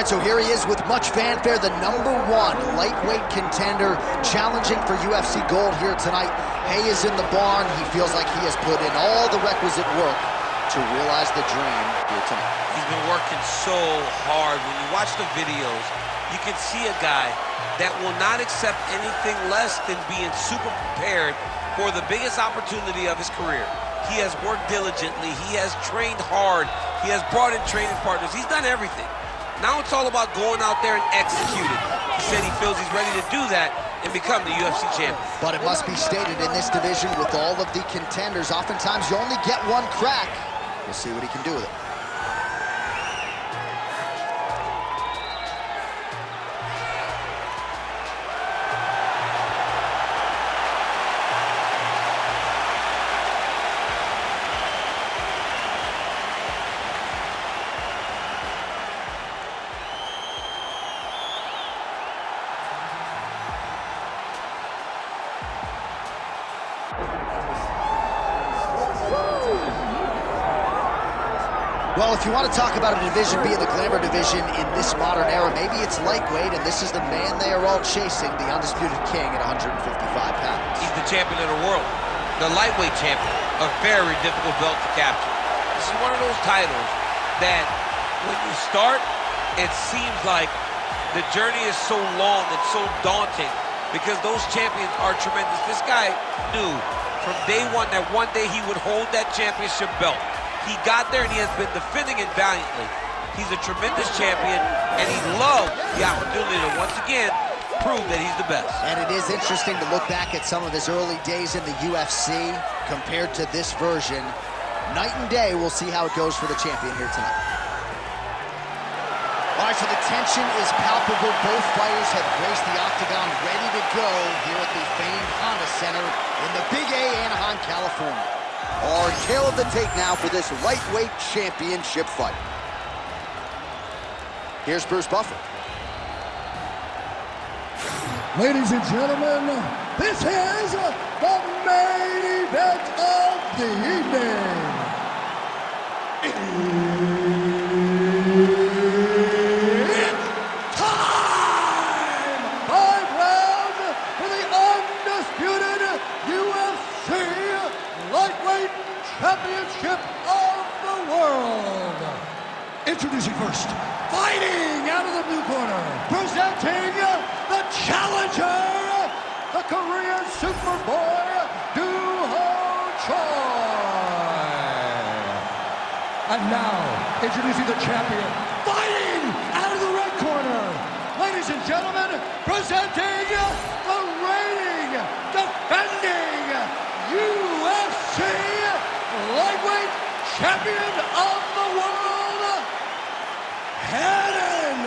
right, so here he is with much fanfare, the #1 lightweight contender, challenging for UFC gold here tonight. Hay is in the barn. He feels like he has put in all the requisite work to realize the dream here tonight. He's been working so hard. When you watch the videos, you can see a guy that will not accept anything less than being super prepared for the biggest opportunity of his career. He has worked diligently. He has trained hard. He has brought in training partners. He's done everything. Now it's all about going out there and executing. He said he feels he's ready to do that and become the UFC champion. But it must be stated, in this division with all of the contenders, oftentimes you only get one crack. We'll see what he can do with it. Well, if you want to talk about a division being the glamour division in this modern era, maybe it's lightweight, and this is the man they are all chasing, the undisputed king at 155 pounds. He's the champion of the world, the lightweight champion, a very difficult belt to capture. This is one of those titles that when you start, it seems like the journey is so long and so daunting because those champions are tremendous. This guy knew from day one that one day he would hold that championship belt. He got there and he has been defending it valiantly. He's a tremendous champion and he loved the opportunity to once again prove that he's the best. And it is interesting to look back at some of his early days in the UFC compared to this version. Night and day, we'll see how it goes for the champion here tonight. All right, so the tension is palpable. Both fighters have graced the octagon ready to go here at the famed Honda Center in the Big A, Anaheim, California. Our tale of the tape now for this lightweight championship fight. Here's Bruce Buffer. Ladies and gentlemen, this is the main event of the evening. It's time! 5 rounds for the undisputed UFC Lightweight Championship of the world. Introducing first, fighting out of the blue corner, presenting the challenger, the Korean Superboy, Doo-Ho Choi. And now, introducing the champion, fighting out of the red corner, ladies and gentlemen, presenting the reigning, defending UFC Lightweight Champion of the World, Heading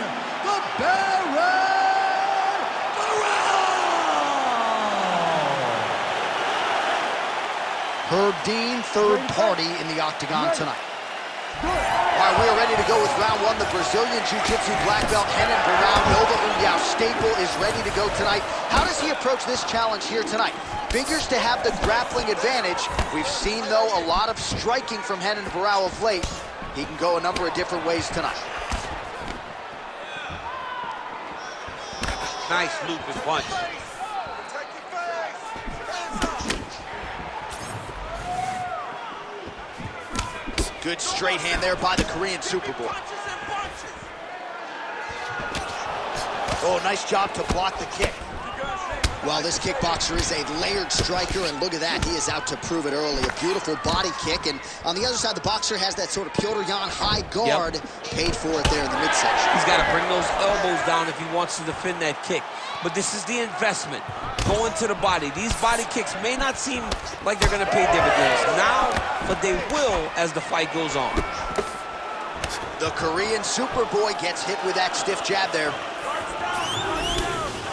the Baron Barrow. Herb Dean, third party in the octagon tonight. All right, we are ready to go with round one. The Brazilian Jiu-Jitsu black belt, Renan Barão, Nova União staple, is ready to go tonight. How does he approach this challenge here tonight? Figures to have the grappling advantage. We've seen, though, a lot of striking from Renan Barão of late. He can go a number of different ways tonight. Nice loop and punch. Good straight hand there by the Korean Superboy. Oh, nice job to block the kick. Well, this kickboxer is a layered striker, and look at that. He is out to prove it early. A beautiful body kick, and on the other side, the boxer has that sort of Petr Yan high guard. Yep. Paid for it there in the midsection. He's got to bring those elbows down if he wants to defend that kick. But this is the investment, going to the body. These body kicks may not seem like they're going to pay dividends now, but they will as the fight goes on. The Korean Superboy gets hit with that stiff jab there.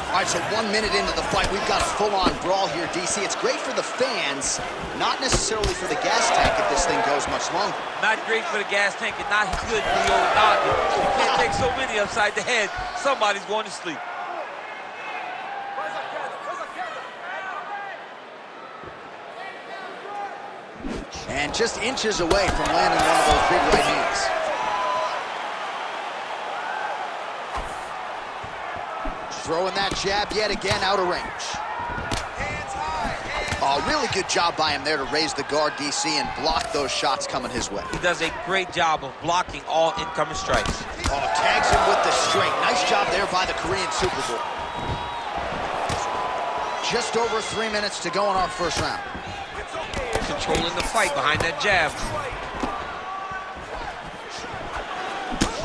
All right, so 1 minute into the fight, we've got a full-on brawl here, DC. It's great for the fans, not necessarily for the gas tank if this thing goes much longer. Not great for the gas tank and not good for the old noggin. You can't take so many upside the head. Somebody's going to sleep. And just inches away from landing one of those big right hands. Throwing that jab yet again out of range. Oh, really good job by him there to raise the guard, DC, and block those shots coming his way. He does a great job of blocking all incoming strikes. Oh, tags him with the straight. Nice job there by the Korean Super Bowl. Just over 3 minutes to go in our first round. Controlling the fight behind that jab.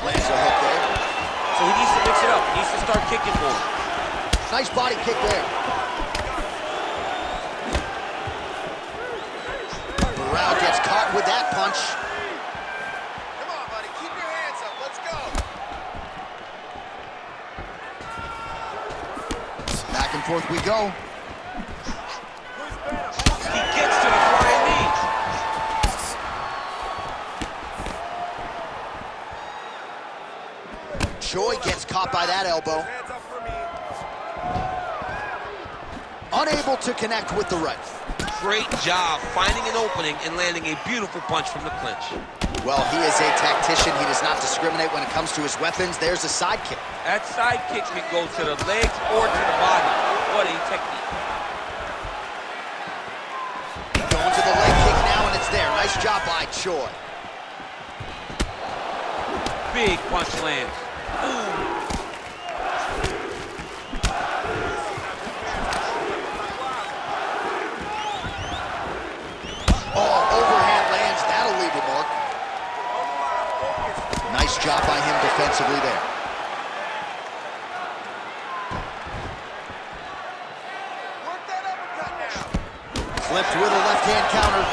Lands a hook there. So he needs to mix it up. He needs to start kicking more. Nice body kick there. Burrell gets caught with that punch. Come on, buddy. Keep your hands up. Let's go. Back and forth we go. He gets to the flying knee. Choi gets caught by that elbow. Unable to connect with the right. Great job finding an opening and landing a beautiful punch from the clinch. Well, he is a tactician. He does not discriminate when it comes to his weapons. There's a side kick. That side kick can go to the legs or to the body. What a technique. Going to the leg kick now, and it's there. Nice job by Choi. Big punch lands. Ooh. Oh, overhand lands. That'll leave a mark. Nice job by him defensively there. Work that uppercut now. Flipped with a left-hand counter.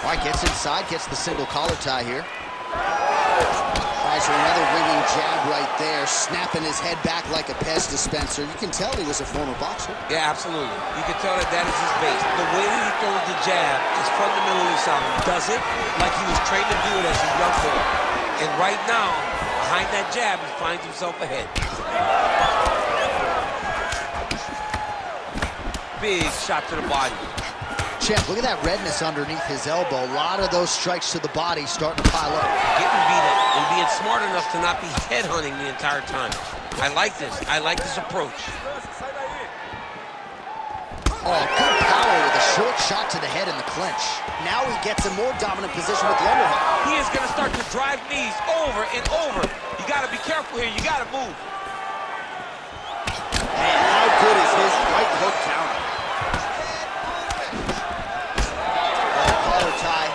All right, gets inside, gets the single collar tie here. All right, so another ringing jab right there, snapping his head back like a Pez dispenser. You can tell he was a former boxer. Yeah, absolutely. You can tell that that is his base. The way that he throws the jab is fundamentally sound. He does it like he was trained to do it as a young boy. And right now, behind that jab, he finds himself ahead. Big shot to the body. Champ, look at that redness underneath his elbow. A lot of those strikes to the body starting to pile up. Getting beat up and being smart enough to not be headhunting the entire time. I like this. I like this approach. Oh, good power with a short shot to the head in the clinch. Now he gets a more dominant position with the underhook. He is going to start to drive knees over and over. You got to be careful here. You got to move. Man, how good is his right hook counter? Collar tie.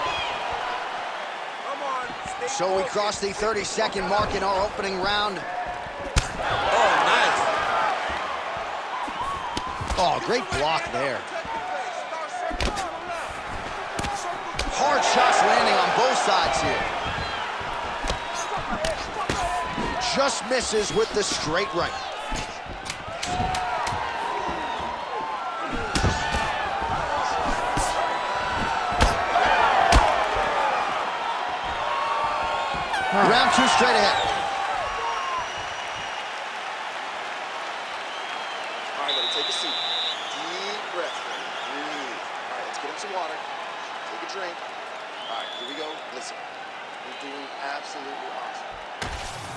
So we crossed the 30-second mark in our opening round. Oh, nice. Oh, great block there. Hard shots landing on both sides here. Just misses with the straight right. Round two straight ahead. All right, buddy, take a seat. Deep breath, buddy. Breathe. All right, let's get him some water. Take a drink. All right, here we go. Listen, you're doing absolutely awesome.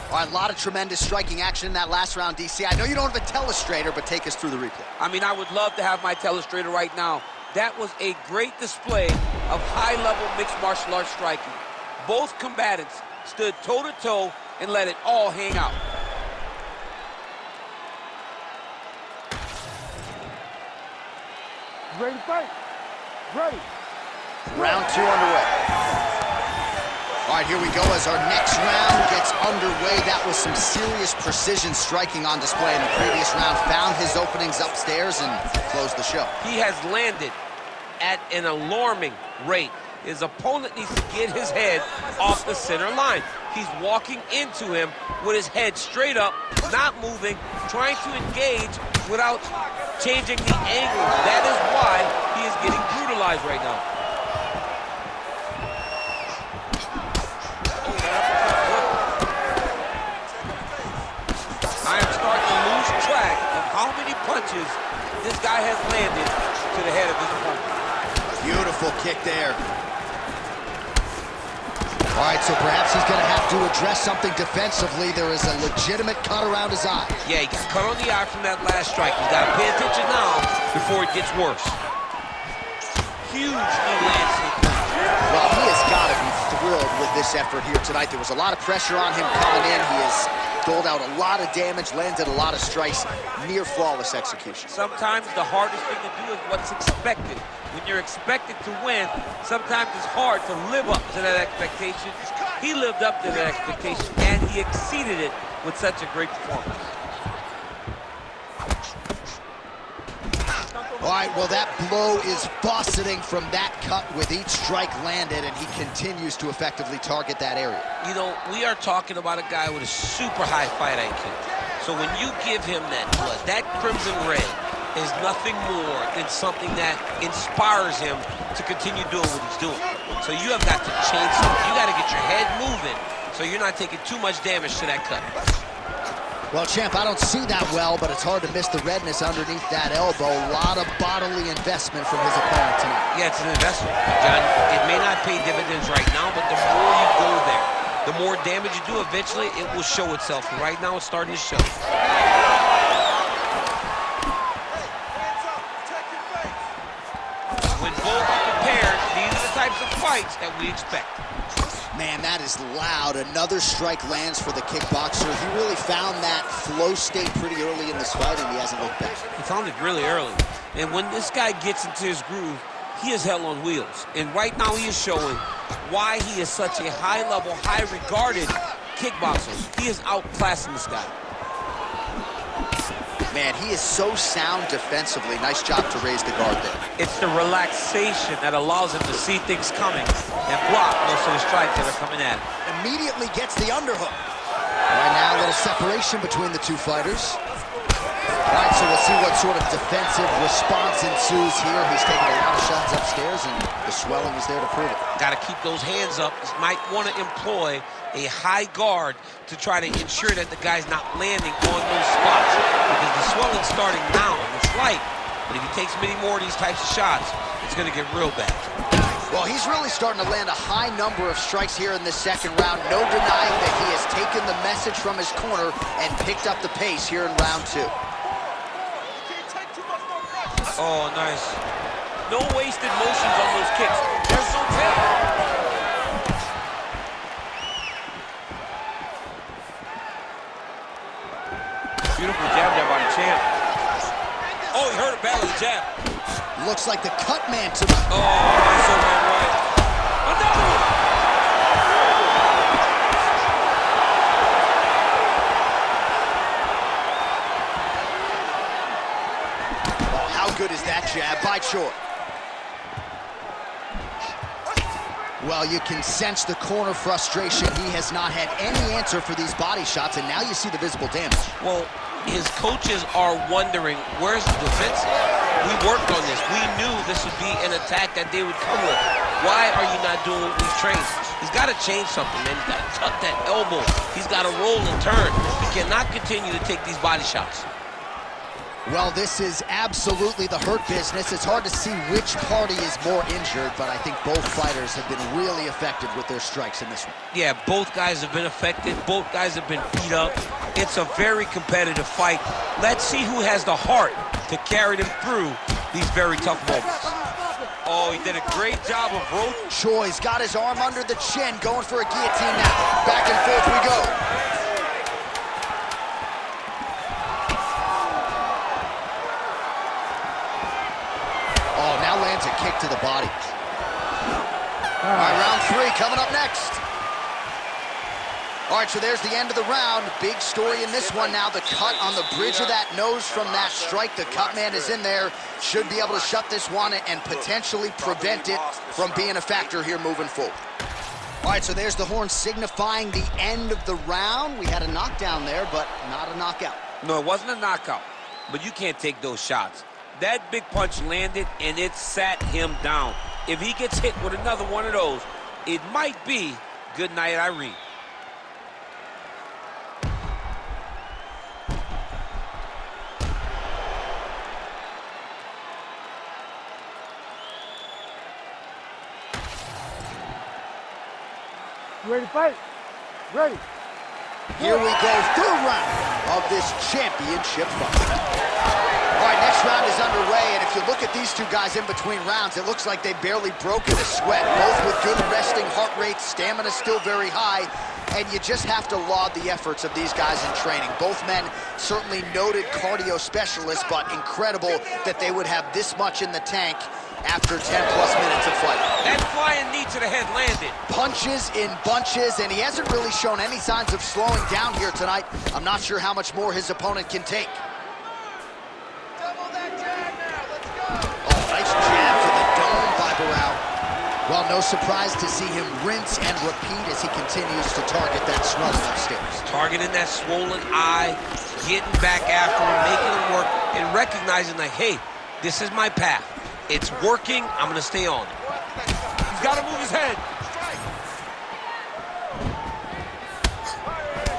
All right, a lot of tremendous striking action in that last round, DC. I know you don't have a telestrator, but take us through the replay. I mean, I would love to have my telestrator right now. That was a great display of high-level mixed martial arts striking. Both combatants stood toe-to-toe and let it all hang out. Ready to fight? Ready. Round two underway. All right, here we go as our next round gets underway. That was some serious precision striking on display in the previous round. Found his openings upstairs and closed the show. He has landed at an alarming rate. His opponent needs to get his head off the center line. He's walking into him with his head straight up, not moving, trying to engage without changing the angle. That is why he is getting brutalized right now. I am starting to lose track of how many punches this guy has landed to the head of his opponent. Beautiful kick there. All right, so perhaps he's going to have to address something defensively. There is a legitimate cut around his eye. Yeah, he got cut on the eye from that last strike. He's got to pay attention now before it gets worse. Huge knee lands to the point. Well, he has got to be thrilled with this effort here tonight. There was a lot of pressure on him coming in. He has doled out a lot of damage, landed a lot of strikes, near flawless execution. Sometimes the hardest thing to do is what's expected. When you're expected to win, sometimes it's hard to live up to that expectation. He lived up to that expectation, and he exceeded it with such a great performance. All right, well, that blow is fauceting from that cut with each strike landed, and he continues to effectively target that area. You know, we are talking about a guy with a super high fight IQ. So when you give him that blood, that crimson red is nothing more than something that inspires him to continue doing what he's doing. So you have got to change something. You got to get your head moving so you're not taking too much damage to that cut. Well, champ, I don't see that well, but it's hard to miss the redness underneath that elbow. A lot of bodily investment from his opponent tonight. Yeah, it's an investment, John. It may not pay dividends right now, but the more you go there, the more damage you do, eventually it will show itself. And right now it's starting to show. When both are compared, these are the types of fights that we expect. Man, that is loud. Another strike lands for the kickboxer. He really found that flow state pretty early in this fight, and he hasn't looked back. He found it really early. And when this guy gets into his groove, he is hell on wheels. And right now he is showing why he is such a high-level, high-regarded kickboxer. He is outclassing this guy. Man, he is so sound defensively. Nice job to raise the guard there. It's the relaxation that allows him to see things coming and block most of the strikes that are coming at him. Immediately gets the underhook. Right now, a little separation between the two fighters. All right, so we'll see what sort of defensive response ensues here. He's taking a lot of shots upstairs, and the swelling is there to prove it. Got to keep those hands up. He might want to employ a high guard to try to ensure that the guy's not landing on those spots, because the swelling's starting now, and it's light. But if he takes many more of these types of shots, it's going to get real bad. Well, he's really starting to land a high number of strikes here in this second round. No denying that he has taken the message from his corner and picked up the pace here in round two. Oh, nice. No wasted motions on those kicks. There's no tip. Beautiful jab there by the champ. Oh, he hurt it bad with the jab. Looks like the cut man to the... Oh, nice overhand right. Another one. How good is that jab by Choi? Well, you can sense the corner frustration. He has not had any answer for these body shots, and now you see the visible damage. Well, his coaches are wondering, where's the defense? We worked on this. We knew this would be an attack that they would come with. Why are you not doing what we've trained? He's got to change something, man. He's got to tuck that elbow. He's got to roll and turn. He cannot continue to take these body shots. Well, this is absolutely the hurt business. It's hard to see which party is more injured, but I think both fighters have been really effective with their strikes in this one. Yeah, both guys have been affected. Both guys have been beat up. It's a very competitive fight. Let's see who has the heart to carry them through these very tough moments. Oh, he did a great job of rotating. Choi's got his arm under the chin, going for a guillotine now. Back and forth we go. Oh, now lands a kick to the body. All right, round three coming up next. All right, so there's the end of the round. Big story in this one now. The cut on the bridge of that nose from that strike. The cut man is in there. Should be able to shut this one and potentially prevent it from being a factor here moving forward. All right, so there's the horn signifying the end of the round. We had a knockdown there, but not a knockout. No, it wasn't a knockout, but you can't take those shots. That big punch landed, and it sat him down. If he gets hit with another one of those, it might be good night, Irene. You ready to fight? Ready. Here we go, third round of this championship fight. All right, next round is underway, and if you look at these two guys in between rounds, it looks like they barely broken a sweat. Both with good resting heart rates, stamina still very high, and you just have to laud the efforts of these guys in training. Both men certainly noted cardio specialists, but incredible that they would have this much in the tank after 10-plus minutes of fighting. That flying knee to the head landed. Punches in bunches, and he hasn't really shown any signs of slowing down here tonight. I'm not sure how much more his opponent can take. Oh, nice jab for the dome by Barao. Well, no surprise to see him rinse and repeat as he continues to target that swelling upstairs. Targeting that swollen eye, getting back after him, making him work, and recognizing that, hey, this is my path. It's working, I'm gonna stay on it. He's gotta move his head.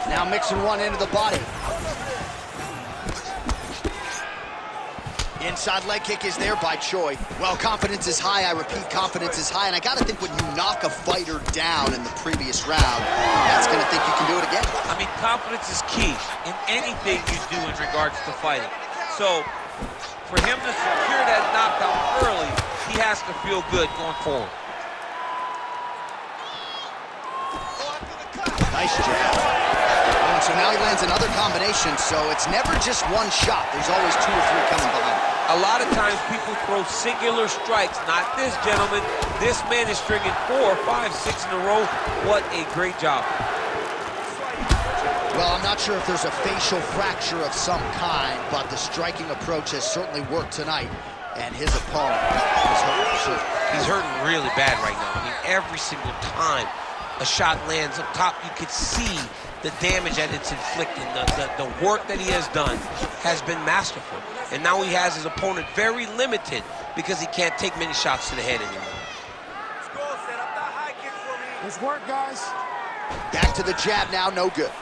Now mixing one into the body. Inside leg kick is there by Choi. Well, confidence is high, I repeat, confidence is high, and I gotta think when you knock a fighter down in the previous round, that's gonna think you can do it again. I mean, confidence is key in anything you do in regards to fighting. So, for him to secure that knockdown early, he has to feel good going forward. Nice jab. Oh, and so now he lands another combination, so it's never just one shot. There's always 2 or 3 coming behind. A lot of times people throw singular strikes. Not this gentleman. This man is stringing 4, 5, 6 in a row. What a great job. Well, I'm not sure if there's a facial fracture of some kind, but the striking approach has certainly worked tonight, and his opponent is hurting for sure. He's hurting really bad right now. I mean, every single time a shot lands up top, you could see the damage that it's inflicting. The work that he has done has been masterful. And now he has his opponent very limited because he can't take many shots to the head anymore. Let's work, guys. Back to the jab now, no good.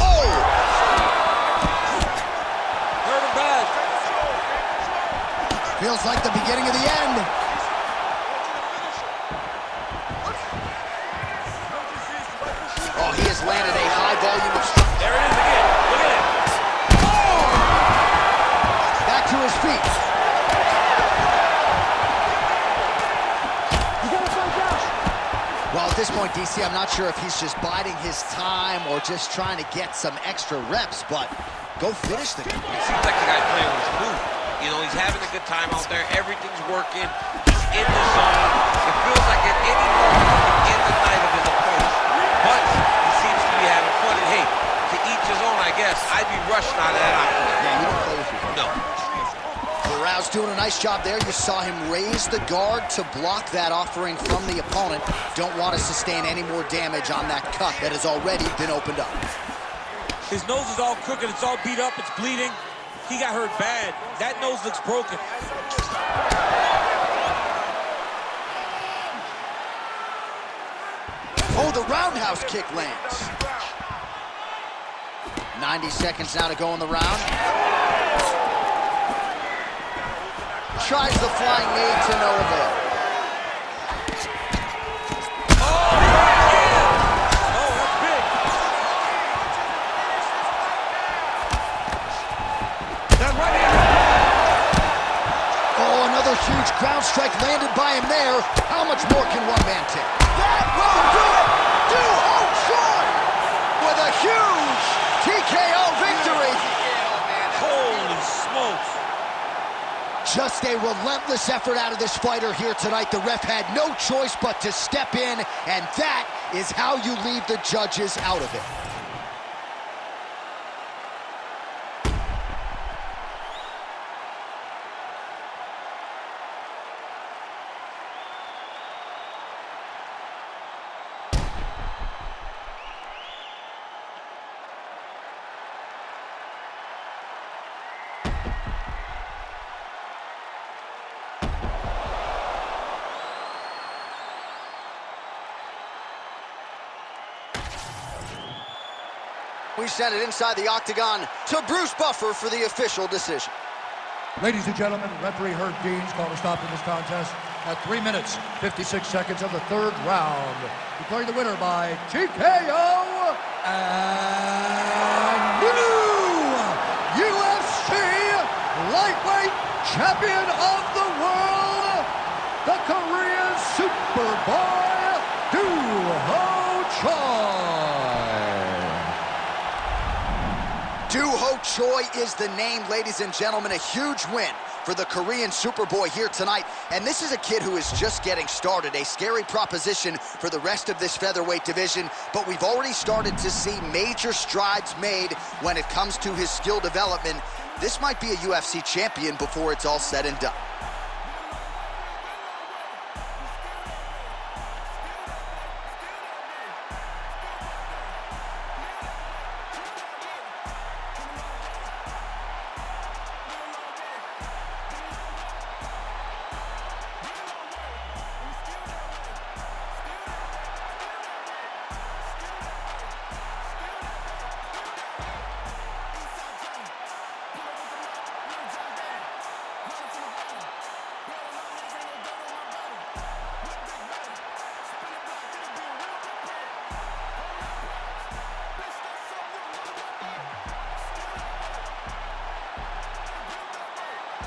Oh! Hurt him bad. Feels like the beginning of the end. Oh, he has landed a high volume of strikes. There it is again. Look at it. Oh! Back to his feet. You gotta fight back. Well, at this point, DC, I'm not sure if he's just biding his time or just trying to get some extra reps, but go finish the game. It seems like the guy's playing with his food. You know, he's having a good time out there. Everything's working. He's in the zone. It feels like at any moment he can end the night of his opponent. But he seems to be having fun. And hey, to each his own, I guess. I'd be rushing out of that octagon. Yeah, you don't play with your No. Barrao's doing a nice job there. You saw him raise the guard to block that offering from the opponent. Don't want to sustain any more damage on that cut that has already been opened up. His nose is all crooked, it's all beat up, it's bleeding. He got hurt bad. That nose looks broken. Oh, the roundhouse kick lands. 90 seconds now to go in the round. Tries the flying knee to no avail. Oh, that's big. That right hand. Oh, another huge ground strike landed by him there. How much more can one man take? That will do it! Choi with a huge TKO victory. Holy smokes. Just a relentless effort out of this fighter here tonight. The ref had no choice but to step in, and that is how you leave the judges out of it. We send it inside the octagon to Bruce Buffer for the official decision. Ladies and gentlemen, referee Herb Dean's called a stop in this contest at 3 minutes, 56 seconds of the third round. Declaring the winner by TKO and new UFC lightweight champion of the world, the Korean Superboy, Do-Ho Choi. Do-Ho Choi is the name, ladies and gentlemen. A huge win for the Korean Superboy here tonight. And this is a kid who is just getting started. A scary proposition for the rest of this featherweight division. But we've already started to see major strides made when it comes to his skill development. This might be a UFC champion before it's all said and done.